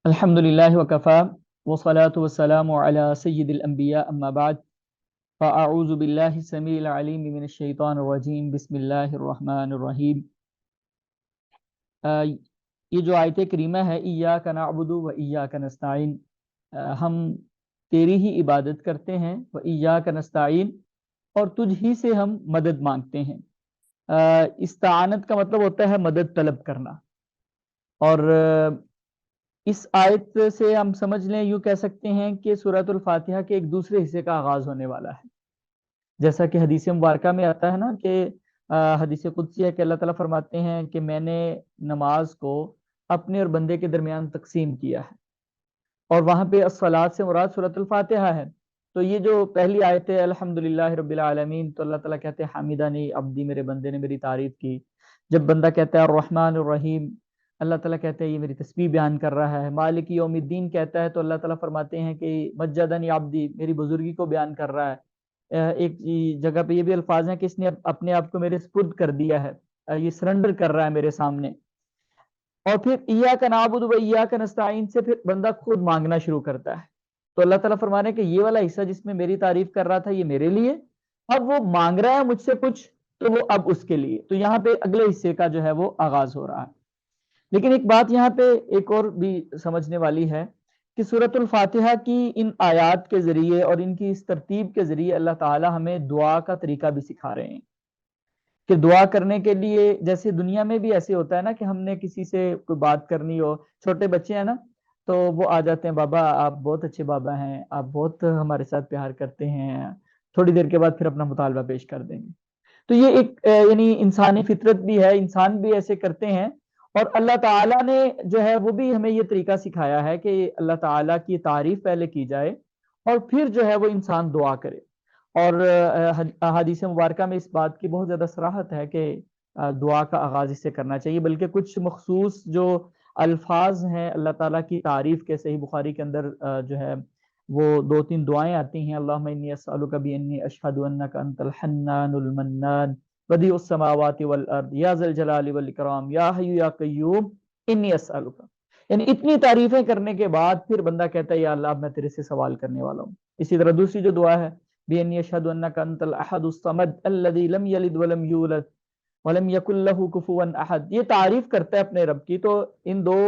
الحمدللہ وکفا والصلاة والسلام علی سید الانبیاء اما بعد فاعوذ باللہ السمیع العلیم من الشیطان الرجیم بسم اللہ الرحمن الرحیم۔ یہ جو آیت کریمہ ہے ایاک نعبد و ایاک نستعین، ہم تیری ہی عبادت کرتے ہیں، و ایاک نستعین، اور تجھ ہی سے ہم مدد مانگتے ہیں۔ استعانت کا مطلب ہوتا ہے مدد طلب کرنا، اور اس آیت سے ہم سمجھ لیں، یوں کہہ سکتے ہیں کہ سورۃ الفاتحہ کے ایک دوسرے حصے کا آغاز ہونے والا ہے، جیسا کہ حدیث مبارکہ میں آتا ہے نا کہ حدیث قدسی ہے کہ اللہ تعالیٰ فرماتے ہیں کہ میں نے نماز کو اپنے اور بندے کے درمیان تقسیم کیا ہے، اور وہاں پہ الصلاۃ سے مراد سورۃ الفاتحہ ہے۔ تو یہ جو پہلی آیت ہے الحمدللہ رب العالمین، تو اللہ تعالیٰ کہتے ہیں حمیدانی عبدی، میرے بندے نے میری تعریف کی۔ جب بندہ کہتا ہے الرحمن الرحیم، اللہ تعالیٰ کہتے ہیں یہ میری تسبیح بیان کر رہا ہے۔ مالک یوم الدین کہتا ہے تو اللہ تعالیٰ فرماتے ہیں کہ مجدنی عبدی، میری بزرگی کو بیان کر رہا ہے۔ ایک جگہ پہ یہ بھی الفاظ ہیں کہ اس نے اپنے آپ کو میرے سپرد کر دیا ہے، یہ سرنڈر کر رہا ہے میرے سامنے۔ اور پھر ایاک نعبد و ایاک نستعین سے پھر بندہ خود مانگنا شروع کرتا ہے۔ تو اللہ تعالیٰ فرما رہے ہیں کہ یہ والا حصہ جس میں میری تعریف کر رہا تھا یہ میرے لیے، اب وہ مانگ رہا ہے مجھ سے کچھ تو وہ اب اس کے لیے۔ تو یہاں پہ اگلے حصے کا جو ہے وہ آغاز ہو رہا ہے۔ لیکن ایک بات یہاں پہ ایک اور بھی سمجھنے والی ہے کہ سورۃ الفاتحہ کی ان آیات کے ذریعے اور ان کی اس ترتیب کے ذریعے اللہ تعالی ہمیں دعا کا طریقہ بھی سکھا رہے ہیں کہ دعا کرنے کے لیے، جیسے دنیا میں بھی ایسے ہوتا ہے نا کہ ہم نے کسی سے کوئی بات کرنی ہو، چھوٹے بچے ہیں نا تو وہ آ جاتے ہیں، بابا آپ بہت اچھے بابا ہیں، آپ بہت ہمارے ساتھ پیار کرتے ہیں، تھوڑی دیر کے بعد پھر اپنا مطالبہ پیش کر دیں گے۔ تو یہ ایک یعنی انسانی فطرت بھی ہے، انسان بھی ایسے کرتے ہیں، اور اللہ تعالیٰ نے جو ہے وہ بھی ہمیں یہ طریقہ سکھایا ہے کہ اللہ تعالیٰ کی تعریف پہلے کی جائے اور پھر جو ہے وہ انسان دعا کرے۔ اور احادیث مبارکہ میں اس بات کی بہت زیادہ صراحت ہے کہ دعا کا آغاز اس سے کرنا چاہیے، بلکہ کچھ مخصوص جو الفاظ ہیں اللہ تعالیٰ کی تعریف کے، صحیح بخاری کے اندر جو ہے وہ 2-3 دعائیں آتی ہیں، اللہم انی اسألک بانی اشہد انک انت الحنان المنان بدیع السماوات والارض یا ذا الجلال والاکرام یا حی یا قیوم انی اسألک۔ یعنی اتنی تعریفیں کرنے کے بعد پھر بندہ کہتا ہے یا اللہ میں تیرے سے سوال کرنے والا ہوں۔ اسی طرح دوسری جو دعا ہے بانی اشہد انک انت الاحد الصمد الذی لم یلد ولم یولد ولم یکن لہ کفوا احد، یہ تعریف کرتا ہے اپنے رب کی۔ تو ان دو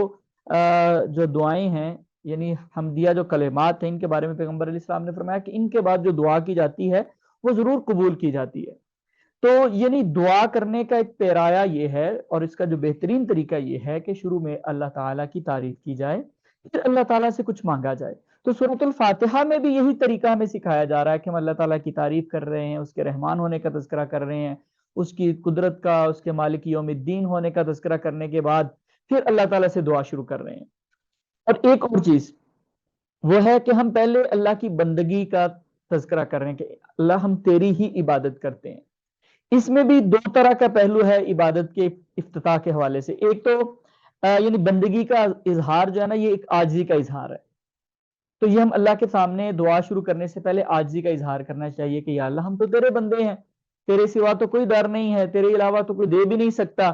جو دعائیں ہیں، یعنی حمدیہ جو کلمات ہیں، ان کے بارے میں پیغمبر علیہ السلام نے فرمایا کہ ان کے بعد جو دعا کی جاتی ہے وہ ضرور قبول کی جاتی ہے۔ تو یعنی دعا کرنے کا ایک پیرایا یہ ہے، اور اس کا جو بہترین طریقہ یہ ہے کہ شروع میں اللہ تعالیٰ کی تعریف کی جائے، پھر اللہ تعالیٰ سے کچھ مانگا جائے۔ تو سورۃ الفاتحہ میں بھی یہی طریقہ ہمیں سکھایا جا رہا ہے کہ ہم اللہ تعالیٰ کی تعریف کر رہے ہیں، اس کے رحمان ہونے کا تذکرہ کر رہے ہیں، اس کی قدرت کا، اس کے مالک یوم الدین ہونے کا تذکرہ کرنے کے بعد پھر اللہ تعالیٰ سے دعا شروع کر رہے ہیں۔ اور ایک اور چیز وہ ہے کہ ہم پہلے اللہ کی بندگی کا تذکرہ کر رہے ہیں کہ اللہ ہم تیری ہی عبادت کرتے ہیں۔ اس میں بھی 2 طرح کا پہلو ہے عبادت کے افتتاح کے حوالے سے۔ ایک تو یعنی بندگی کا اظہار جو ہے نا، یہ ایک عاجزی کا اظہار ہے۔ تو یہ ہم اللہ کے سامنے دعا شروع کرنے سے پہلے عاجزی کا اظہار کرنا چاہیے کہ یا اللہ ہم تو تیرے بندے ہیں، تیرے سوا تو کوئی در نہیں ہے، تیرے علاوہ تو کوئی دے بھی نہیں سکتا۔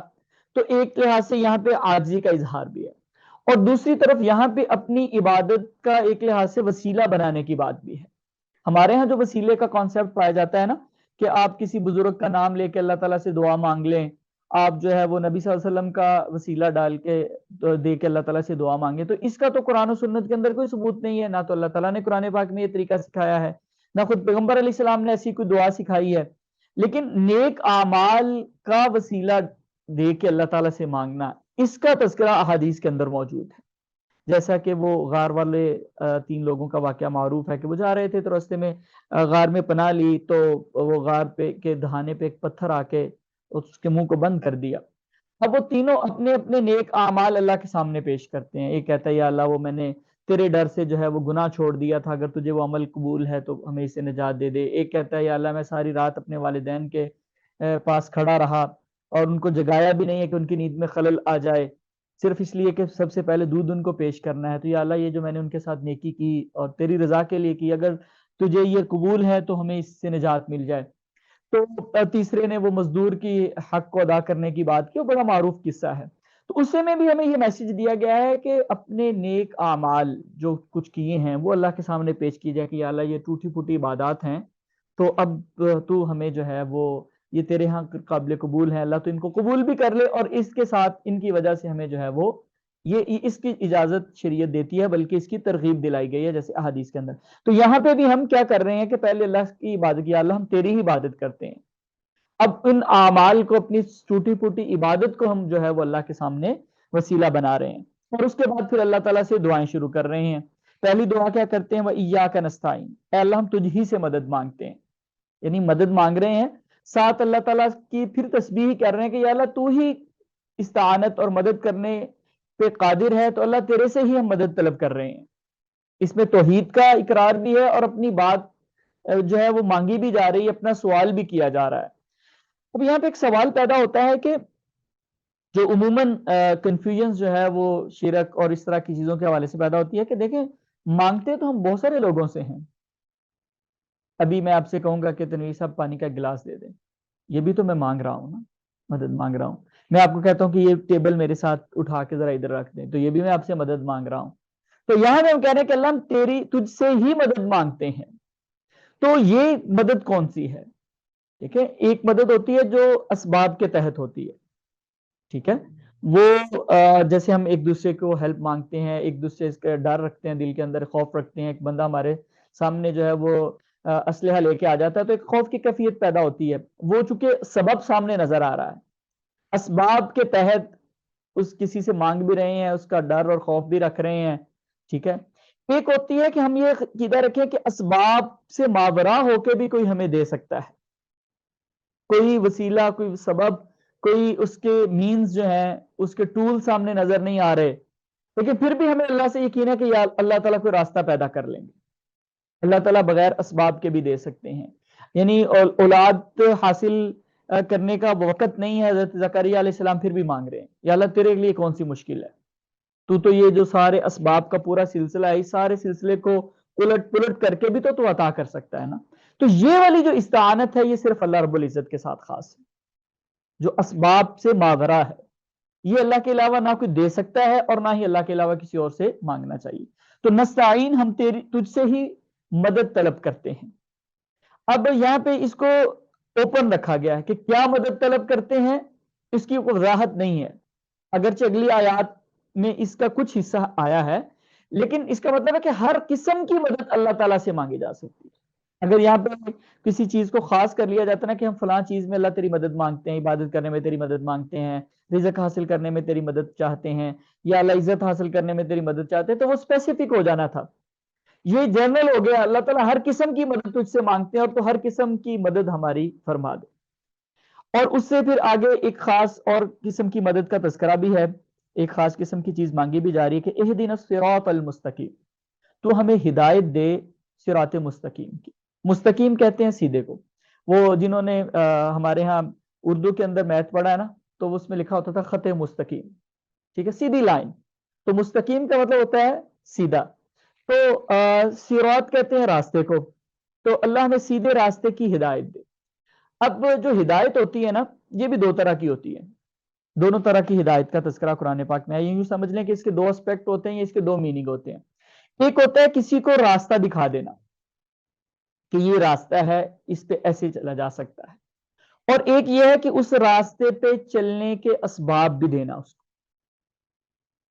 تو ایک لحاظ سے یہاں پہ عاجزی کا اظہار بھی ہے، اور دوسری طرف یہاں پہ اپنی عبادت کا ایک لحاظ سے وسیلہ بنانے کی بات بھی ہے۔ ہمارے ہاں جو وسیلے کا کانسیپٹ پایا جاتا ہے نا کہ آپ کسی بزرگ کا نام لے کے اللہ تعالیٰ سے دعا مانگ لیں، آپ جو ہے وہ نبی صلی اللہ علیہ وسلم کا وسیلہ ڈال کے دے کے اللہ تعالیٰ سے دعا مانگیں، تو اس کا تو قرآن و سنت کے اندر کوئی ثبوت نہیں ہے، نہ تو اللہ تعالیٰ نے قرآن پاک میں یہ طریقہ سکھایا ہے، نہ خود پیغمبر علیہ السلام نے ایسی کوئی دعا سکھائی ہے۔ لیکن نیک اعمال کا وسیلہ دے کے اللہ تعالیٰ سے مانگنا، اس کا تذکرہ احادیث کے اندر موجود ہے۔ جیسا کہ وہ غار والے 3 لوگوں کا واقعہ معروف ہے کہ وہ جا رہے تھے تو راستے میں غار میں پناہ لی، تو وہ غار پہ کے دہانے پہ ایک پتھر آ کے اس کے منہ کو بند کر دیا۔ اب وہ تینوں اپنے اپنے نیک اعمال اللہ کے سامنے پیش کرتے ہیں۔ ایک کہتا ہے یا اللہ وہ میں نے تیرے ڈر سے جو ہے وہ گناہ چھوڑ دیا تھا، اگر تجھے وہ عمل قبول ہے تو ہمیں اس سے نجات دے دے۔ ایک کہتا ہے یا اللہ میں ساری رات اپنے والدین کے پاس کھڑا رہا اور ان کو جگایا بھی نہیں ہے کہ ان کی نیند میں خلل آ جائے، صرف اس لیے کہ سب سے پہلے دودھ ان کو پیش کرنا ہے۔ تو یا اللہ یہ جو میں نے ان کے ساتھ نیکی کی اور تیری رضا کے لیے کی، اگر تجھے یہ قبول ہے تو ہمیں اس سے نجات مل جائے۔ تو تیسرے نے وہ مزدور کی حق کو ادا کرنے کی بات کی، وہ بڑا معروف قصہ ہے۔ تو اسے میں بھی ہمیں یہ میسج دیا گیا ہے کہ اپنے نیک اعمال جو کچھ کیے ہیں وہ اللہ کے سامنے پیش کی جائے کہ یا اللہ یہ ٹوٹی پھوٹی عبادات ہیں، تو اب تو ہمیں جو ہے وہ یہ تیرے ہاں قابل قبول ہے، اللہ تو ان کو قبول بھی کر لے، اور اس کے ساتھ ان کی وجہ سے ہمیں جو ہے وہ یہ اس کی اجازت شریعت دیتی ہے، بلکہ اس کی ترغیب دلائی گئی ہے جیسے احادیث کے اندر۔ تو یہاں پہ بھی ہم کیا کر رہے ہیں کہ پہلے اللہ کی عبادت کی، اللہ ہم تیری ہی عبادت کرتے ہیں، اب ان اعمال کو، اپنی ٹوٹی پھوٹی عبادت کو ہم جو ہے وہ اللہ کے سامنے وسیلہ بنا رہے ہیں، اور اس کے بعد پھر اللہ تعالیٰ سے دعائیں شروع کر رہے ہیں۔ پہلی دعا کیا کرتے ہیں؟ وَإِيَّاكَ نَسْتَعِينُ، اے اللہ ہم تجھ ہی سے مدد مانگتے ہیں، یعنی مدد مانگ رہے ہیں، ساتھ اللہ تعالیٰ کی پھر تسبیح کر رہے ہیں کہ یا اللہ تو ہی استعانت اور مدد کرنے پہ قادر ہے، تو اللہ تیرے سے ہی ہم مدد طلب کر رہے ہیں۔ اس میں توحید کا اقرار بھی ہے، اور اپنی بات جو ہے وہ مانگی بھی جا رہی ہے، اپنا سوال بھی کیا جا رہا ہے۔ اب یہاں پہ ایک سوال پیدا ہوتا ہے کہ جو عموماً کنفیوژن جو ہے وہ شرک اور اس طرح کی چیزوں کے حوالے سے پیدا ہوتی ہے کہ دیکھیں مانگتے تو ہم بہت سارے لوگوں سے ہیں، ابھی میں آپ سے کہوں گا کہ تنویر صاحب پانی کا گلاس دے دیں، یہ بھی تو میں مانگ رہا ہوں نا، مدد مانگ رہا ہوں۔ میں آپ کو کہتا ہوں کہ یہ ٹیبل میرے ساتھ اٹھا کے ذرا ادھر رکھ دیں، تو یہ بھی میں آپ سے مدد مانگ رہا ہوں۔ تو یہاں پہ ہم کہہ رہے ہیں کہ اللہ ہم تجھ سے ہی مدد مانگتے ہیں۔ تو یہ مدد کون سی ہے؟ ٹھیک ہے، ایک مدد ہوتی ہے جو اسباب کے تحت ہوتی ہے، ٹھیک ہے، وہ جیسے ہم ایک دوسرے کو ہیلپ مانگتے ہیں، ایک دوسرے کا ڈر رکھتے ہیں، دل کے اندر خوف رکھتے ہیں، ایک بندہ ہمارے سامنے جو ہے وہ اسلحہ لے کے آ جاتا ہے تو ایک خوف کی کیفیت پیدا ہوتی ہے، وہ چونکہ سبب سامنے نظر آ رہا ہے، اسباب کے تحت اس کسی سے مانگ بھی رہے ہیں، اس کا ڈر اور خوف بھی رکھ رہے ہیں، ٹھیک ہے۔ ایک ہوتی ہے کہ ہم یہ عقیدہ رکھیں کہ اسباب سے ماورا ہو کے بھی کوئی ہمیں دے سکتا ہے، کوئی وسیلہ، کوئی سبب، کوئی اس کے مینز جو ہیں، اس کے ٹول سامنے نظر نہیں آ رہے، لیکن پھر بھی ہمیں اللہ سے یقین ہے کہ یا اللہ تعالیٰ کوئی راستہ پیدا کر لیں گے، اللہ تعالیٰ بغیر اسباب کے بھی دے سکتے ہیں۔ یعنی اولاد حاصل کرنے کا وقت نہیں ہے، حضرت زکریا علیہ السلام پھر بھی مانگ رہے ہیں یا اللہ تیرے لیے کون سی مشکل ہے، تو یہ جو سارے اسباب کا پورا سلسلہ ہے، اس سارے سلسلے کو الٹ پلٹ کر کے بھی تو عطا کر سکتا ہے نا۔ تو یہ والی جو استعانت ہے یہ صرف اللہ رب العزت کے ساتھ خاص ہے، جو اسباب سے ماورا ہے، یہ اللہ کے علاوہ نہ کوئی دے سکتا ہے اور نہ ہی اللہ کے علاوہ کسی اور سے مانگنا چاہیے۔ تو نستعین، ہم تجھ سے ہی مدد طلب کرتے ہیں۔ اب یہاں پہ اس کو اوپن رکھا گیا ہے کہ کیا مدد طلب کرتے ہیں، اس کی کوئی وضاحت نہیں ہے، اگرچہ اگلی آیات میں اس کا کچھ حصہ آیا ہے، لیکن اس کا مطلب ہے کہ ہر قسم کی مدد اللہ تعالیٰ سے مانگی جا سکتی ہے۔ اگر یہاں پہ کسی چیز کو خاص کر لیا جاتا ہے نا کہ ہم فلاں چیز میں اللہ تیری مدد مانگتے ہیں، عبادت کرنے میں تیری مدد مانگتے ہیں، رزق حاصل کرنے میں تیری مدد چاہتے ہیں، یا اللہ عزت حاصل کرنے میں تیری مدد چاہتے ہیں، تو وہ اسپیسیفک ہو جانا تھا۔ یہ جنرل ہو گیا، اللہ تعالیٰ ہر قسم کی مدد تجھ سے مانگتے ہیں اور تو ہر قسم کی مدد ہماری فرما دے۔ اور اس سے پھر آگے ایک خاص اور قسم کی مدد کا تذکرہ بھی ہے، ایک خاص قسم کی چیز مانگی بھی جا رہی ہے کہ اہدنا الصراط المستقیم، تو ہمیں ہدایت دے صراط مستقیم کی۔ مستقیم کہتے ہیں سیدھے کو، وہ جنہوں نے ہمارے ہاں اردو کے اندر میتھ پڑھا ہے نا، تو اس میں لکھا ہوتا تھا خط مستقیم، ٹھیک ہے، سیدھی لائن، تو مستقیم کا مطلب ہوتا ہے سیدھا، تو صراط کہتے ہیں راستے کو، تو اللہ ہمیں سیدھے راستے کی ہدایت دے۔ اب جو ہدایت ہوتی ہے نا، یہ بھی دو طرح کی ہوتی ہے، دونوں طرح کی ہدایت کا تذکرہ قرآن پاک میں ہے، یوں سمجھ لیں کہ اس کے دو اسپیکٹ ہوتے ہیں، یا اس کے دو میننگ ہوتے ہیں۔ ایک ہوتا ہے کسی کو راستہ دکھا دینا کہ یہ راستہ ہے، اس پہ ایسے چلا جا سکتا ہے، اور ایک یہ ہے کہ اس راستے پہ چلنے کے اسباب بھی دینا،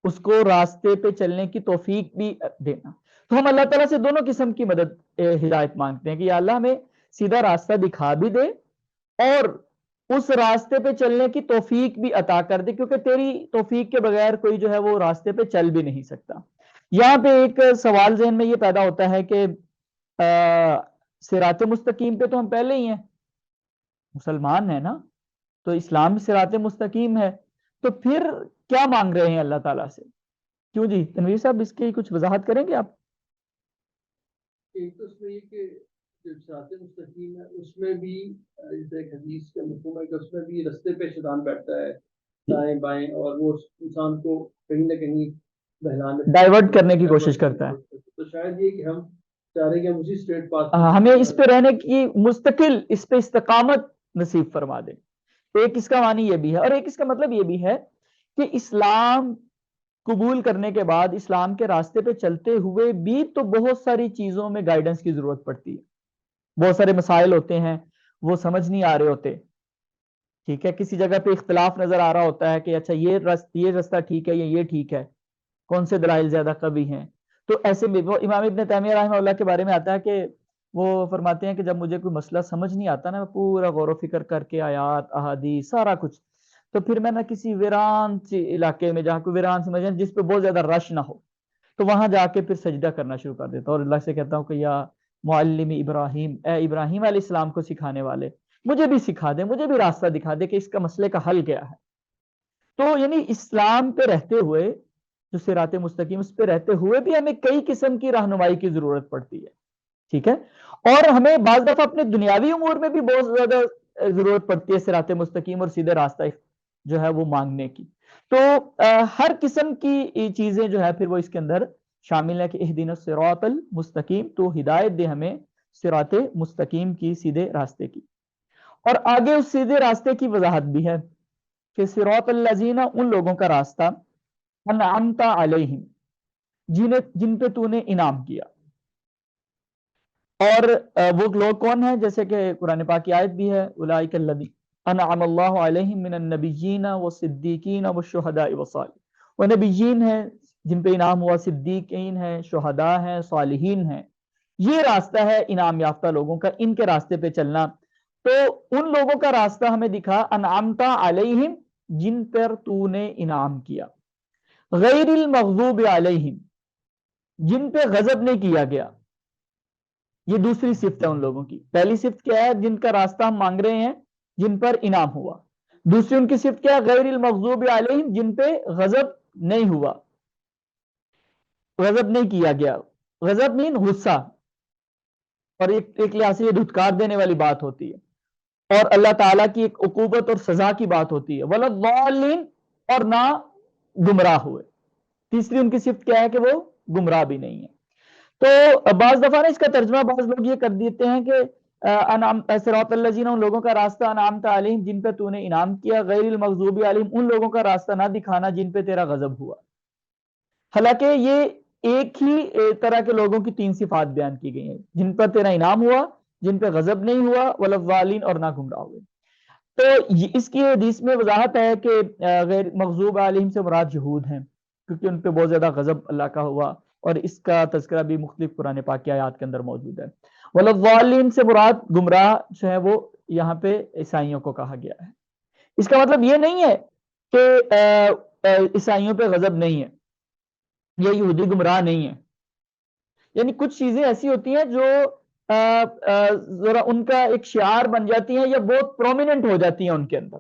اس کو راستے پہ چلنے کی توفیق بھی دینا۔ تو ہم اللہ تعالیٰ سے دونوں قسم کی مدد ہدایت مانگتے ہیں کہ یا اللہ ہمیں سیدھا راستہ دکھا بھی دے اور اس راستے پہ چلنے کی توفیق بھی عطا کر دے، کیونکہ تیری توفیق کے بغیر کوئی جو ہے وہ راستے پہ چل بھی نہیں سکتا۔ یہاں پہ ایک سوال ذہن میں یہ پیدا ہوتا ہے کہ صراط مستقیم پہ تو ہم پہلے ہی ہیں، مسلمان ہیں نا، تو اسلام صراط مستقیم ہے، تو پھر کیا مانگ رہے ہیں اللہ تعالیٰ سے؟ کیوں جی تنویر صاحب، اس کی کچھ وضاحت کریں گے آپ؟ ایک تو اس میں یہ کہ جو صراط مستقیم ہے اس میں بھی جیسے ایک حدیث کا مفہوم ہے کہ اس میں بھی رستے پہ شیطان بیٹھتا ہے دائیں بائیں، اور وہ انسان کو کہیں نہ کہیں بہلانے، ڈائیورٹ کرنے کی کوشش کرتا ہے۔ تو شاید یہ کہ ہم چاہ رہے ہیں کہ ہم اسی اسٹریٹ پاس ہمیں اس پہ رہنے کی مستقل، اس پہ استقامت نصیب فرما دے۔ ایک اس کا معنی یہ بھی ہے، اور ایک اس کا مطلب یہ بھی ہے کہ اسلام قبول کرنے کے بعد اسلام کے راستے پہ چلتے ہوئے بھی تو بہت ساری چیزوں میں گائیڈنس کی ضرورت پڑتی ہے، بہت سارے مسائل ہوتے ہیں وہ سمجھ نہیں آ رہے ہوتے، ٹھیک ہے، کسی جگہ پہ اختلاف نظر آ رہا ہوتا ہے کہ اچھا یہ رستہ ٹھیک ہے یا یہ ٹھیک ہے، کون سے دلائل زیادہ قوی ہیں. تو ایسے میں وہ امام ابن تیمیہ رحمہ اللہ کے بارے میں آتا ہے کہ وہ فرماتے ہیں کہ جب مجھے کوئی مسئلہ سمجھ نہیں آتا نا، میں پورا غور و فکر کر کے آیات احادیث سارا کچھ، تو پھر میں نہ کسی ویران سے علاقے میں جہاں کوئی ویران سمجھیں جس پہ بہت زیادہ رش نہ ہو، تو وہاں جا کے پھر سجدہ کرنا شروع کر دیتا ہوں اور اللہ سے کہتا ہوں کہ یا معلم ابراہیم، اے ابراہیم علیہ السلام کو سکھانے والے، مجھے بھی سکھا دے، مجھے بھی راستہ دکھا دے کہ اس کا مسئلے کا حل کیا ہے. تو یعنی اسلام پہ رہتے ہوئے، جو صراط مستقیم اس پہ رہتے ہوئے بھی ہمیں کئی قسم کی رہنمائی کی ضرورت پڑتی ہے، ٹھیک ہے، اور ہمیں بعض دفعہ اپنے دنیاوی امور میں بھی بہت زیادہ ضرورت پڑتی ہے صراط مستقیم اور سیدھے راستہ جو ہے وہ مانگنے کی. تو ہر قسم کی چیزیں جو ہے پھر وہ اس کے اندر شامل ہے کہ اہدنا الصراط المستقیم، تو ہدایت دے ہمیں صراط مستقیم کی، سیدھے راستے کی. اور آگے اس سیدھے راستے کی وضاحت بھی ہے کہ صراط الذین، ان لوگوں کا راستہ، انعمت علیہم، جن پہ تو نے انعام کیا. اور وہ لوگ کون ہیں؟ جیسے کہ قرآن پاک کی آیت بھی ہے، اولئک الذین انعم اللہ علیہم من النبیین والصدیقین والشہداء والصالحین، وہ نبیین ہیں جن پہ انعام ہوا، صدیقین ہیں، شہداء ہیں، صالحین ہیں. یہ راستہ ہے انعام یافتہ لوگوں کا، ان کے راستے پہ چلنا. تو ان لوگوں کا راستہ ہمیں دکھا، انعمت علیہم، جن پر تو نے انعام کیا، غیر المغضوب علیہم، جن پہ غضب نہیں کیا گیا. یہ دوسری صفت ہے ان لوگوں کی. پہلی صفت کیا ہے؟ جن کا راستہ ہم مانگ رہے ہیں جن پر انعام ہوا. دوسری ان کی صفت کیا ہے؟ غیر المغضوب علیہم، جن پہ غضب نہیں ہوا، غضب نہیں کیا گیا. غضب مین غصہ، اور ایک لحاظ سے یہ دھتکار دینے والی بات ہوتی ہے، اور اللہ تعالیٰ کی ایک عقوبت اور سزا کی بات ہوتی ہے. ولا الضالین، اور نہ گمراہ ہوئے. تیسری ان کی صفت کیا ہے کہ وہ گمراہ بھی نہیں ہے. تو بعض دفعہ نا اس کا ترجمہ بعض لوگ یہ کر دیتے ہیں کہ صراط الذین، ان لوگوں کا راستہ، انعمت علیہم، جن پہ تو نے انعام کیا، غیر المغضوب علیہم، ان لوگوں کا راستہ نہ دکھانا جن پہ تیرا غضب ہوا. حالانکہ یہ ایک ہی طرح کے لوگوں کی تین صفات بیان کی گئی ہیں، جن پر تیرا انعام ہوا، جن پہ غضب نہیں ہوا، ولا الضالین، اور نہ گمراہ ہوئے. تو اس کی حدیث میں وضاحت ہے کہ غیر مغضوب علیہم سے مراد یہود ہیں، کیونکہ ان پہ بہت زیادہ غضب اللہ کا ہوا، اور اس کا تذکرہ بھی مختلف قرآن پاک کی آیات کے اندر موجود ہے. والضالین سے مراد گمراہ جو ہے وہ یہاں پہ عیسائیوں کو کہا گیا ہے. اس کا مطلب یہ نہیں ہے کہ عیسائیوں پہ غضب نہیں ہے یا یہودی گمراہ نہیں ہے. یعنی کچھ چیزیں ایسی ہوتی ہیں جو ذرا ان کا ایک شعار بن جاتی ہیں یا بہت پرومیننٹ ہو جاتی ہیں ان کے اندر.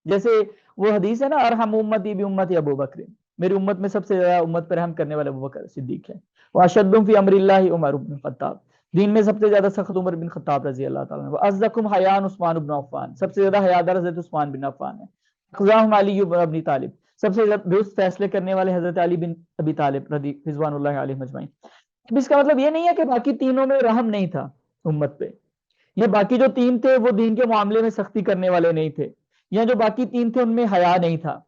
جیسے وہ حدیث ہے نا، ارحم امتی بامتی ابو بکر، میری امت میں سب سے زیادہ امت پر رحم کرنے والے ابو بکر صدیق ہے. واشدہم فی امر اللہ عمر بن الخطاب، دین میں سب سے زیادہ سخت عمر بن خطاب رضی اللہ تعالیٰ عنہ. واصدقہم حیاء عثمان بن عفان، سب سے زیادہ حیادار حضرت عثمان بن عفان ہے. اقضاہم علی بن ابی طالب، سب سے زیادہ درست فیصلے کرنے والے حضرت علی بن ابی طالب رضوان اللہ علیہ مجمعین. اب اس کا مطلب یہ نہیں ہے کہ باقی تینوں میں رحم نہیں تھا امت پہ، یا باقی جو تین تھے وہ دین کے معاملے میں سختی کرنے والے نہیں تھے، یا جو باقی تین تھے ان میں حیا نہیں تھا،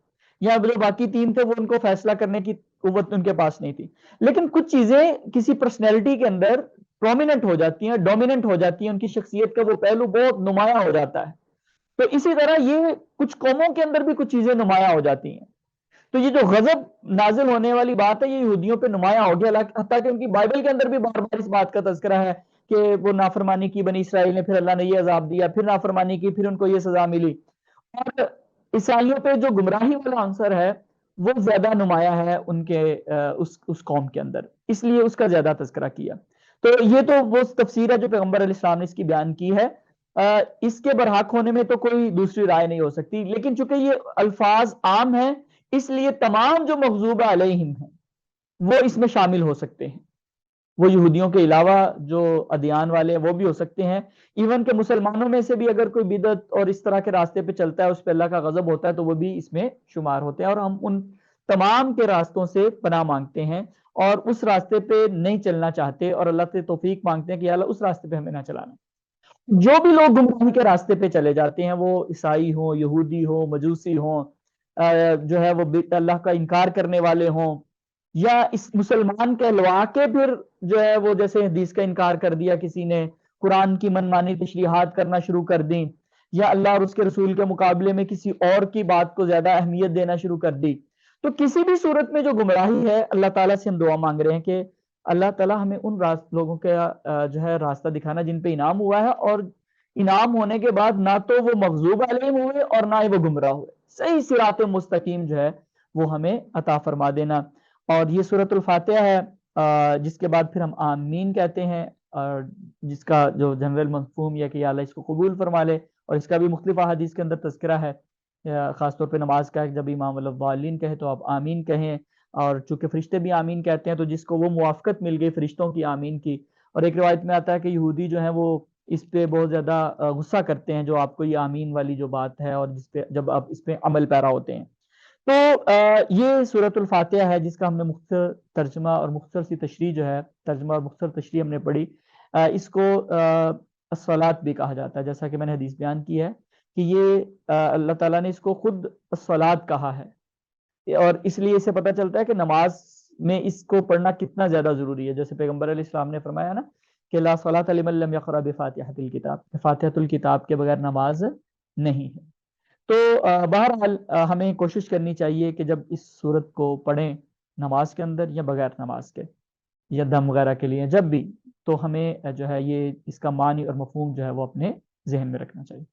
یا جو باقی تین تھے وہ ان کو فیصلہ کرنے کی قوت ان کے پاس نہیں تھی. لیکن کچھ چیزیں کسی پرسنالٹی کے اندر پرومیننٹ ہو جاتی ہیں، ڈومیننٹ ہو جاتی ہیں، ان کی شخصیت کا وہ پہلو بہت نمایاں ہو جاتا ہے. تو اسی طرح یہ کچھ قوموں کے اندر بھی کچھ چیزیں نمایاں ہو جاتی ہیں. تو یہ جو غضب نازل ہونے والی بات ہے یہ یہودیوں پہ نمایاں ہو گیا، حتیٰ کہ ان کی بائبل کے اندر بھی بار بار اس بات کا تذکرہ ہے کہ وہ نافرمانی کی بنی اسرائیل نے، پھر اللہ نے یہ عذاب دیا، پھر نافرمانی کی، پھر ان کو یہ سزا ملی. اور عیسائیوں پہ جو گمراہی والا عنصر ہے وہ زیادہ نمایاں ہے ان کے اس قوم کے اندر، اس لیے اس کا زیادہ تذکرہ کیا. تو یہ تو وہ تفسیر ہے جو پیغمبر علیہ السلام نے اس کی بیان کی ہے. اس کے برحق ہونے میں تو کوئی دوسری رائے نہیں ہو سکتی، لیکن چونکہ یہ الفاظ عام ہیں اس لیے تمام جو مغضوب علیہم ہیں وہ اس میں شامل ہو سکتے ہیں. وہ یہودیوں کے علاوہ جو ادیان والے ہیں وہ بھی ہو سکتے ہیں. ایون کہ مسلمانوں میں سے بھی اگر کوئی بدعت اور اس طرح کے راستے پہ چلتا ہے، اس پہ اللہ کا غضب ہوتا ہے، تو وہ بھی اس میں شمار ہوتے ہیں. اور ہم ان تمام کے راستوں سے پناہ مانگتے ہیں اور اس راستے پہ نہیں چلنا چاہتے، اور اللہ سے توفیق مانگتے ہیں کہ اللہ اس راستے پہ ہمیں نہ چلانا. جو بھی لوگ گمراہی کے راستے پہ چلے جاتے ہیں، وہ عیسائی ہوں، یہودی ہوں، مجوسی ہوں، جو ہے وہ اللہ کا انکار کرنے والے ہوں، یا اس مسلمان کہلوا کے پھر جو ہے وہ جیسے حدیث کا انکار کر دیا کسی نے، قرآن کی من مانی تشریحات کرنا شروع کر دیں، یا اللہ اور اس کے رسول کے مقابلے میں کسی اور کی بات کو زیادہ اہمیت دینا شروع کر دی، تو کسی بھی صورت میں جو گمراہی ہے، اللہ تعالیٰ سے ہم دعا مانگ رہے ہیں کہ اللہ تعالیٰ ہمیں ان لوگوں کا جو ہے راستہ دکھانا جن پہ انعام ہوا ہے، اور انعام ہونے کے بعد نہ تو وہ مغضوب علیہم ہوئے اور نہ ہی وہ گمراہ ہوئے، صحیح صراط مستقیم جو ہے وہ ہمیں عطا فرما دینا۔ اور یہ سورۃ الفاتحہ ہے، جس کے بعد پھر ہم آمین کہتے ہیں، اور جس کا جو جنرل مفہوم یہ کہ یا اللہ اس کو قبول فرما لے، اور اس کا بھی مختلف احادیث کے اندر تذکرہ ہے، خاص طور پہ نماز کا ہے، جب امام الضالین کہے تو آپ آمین کہیں، اور چونکہ فرشتے بھی آمین کہتے ہیں تو جس کو وہ موافقت مل گئی فرشتوں کی آمین کی۔ اور ایک روایت میں آتا ہے کہ یہودی جو ہیں وہ اس پہ بہت زیادہ غصہ کرتے ہیں، جو آپ کو یہ آمین والی جو بات ہے، اور جس پہ جب آپ اس پہ عمل پیرا ہوتے ہیں۔ تو یہ سورۃ الفاتحہ ہے جس کا ہم نے مختصر ترجمہ اور مختصر سی تشریح جو ہے، ترجمہ اور مختصر تشریح ہم نے پڑھی۔ اس کو الصلاۃ بھی کہا جاتا ہے، جیسا کہ میں نے حدیث بیان کی ہے کہ یہ اللہ تعالیٰ نے اس کو خود الصلاۃ کہا ہے، اور اس لیے اسے پتہ چلتا ہے کہ نماز میں اس کو پڑھنا کتنا زیادہ ضروری ہے، جیسے پیغمبر علیہ السلام نے فرمایا نا کہ لا صلاۃ لمن لم یقرأ بفاتحۃ الکتاب، فاتحۃ الکتاب کے بغیر نماز نہیں ہے۔ تو بہرحال ہمیں کوشش کرنی چاہیے کہ جب اس صورت کو پڑھیں نماز کے اندر یا بغیر نماز کے یا دم وغیرہ کے لیے، جب بھی، تو ہمیں جو ہے یہ اس کا معنی اور مفہوم جو ہے وہ اپنے ذہن میں رکھنا چاہیے۔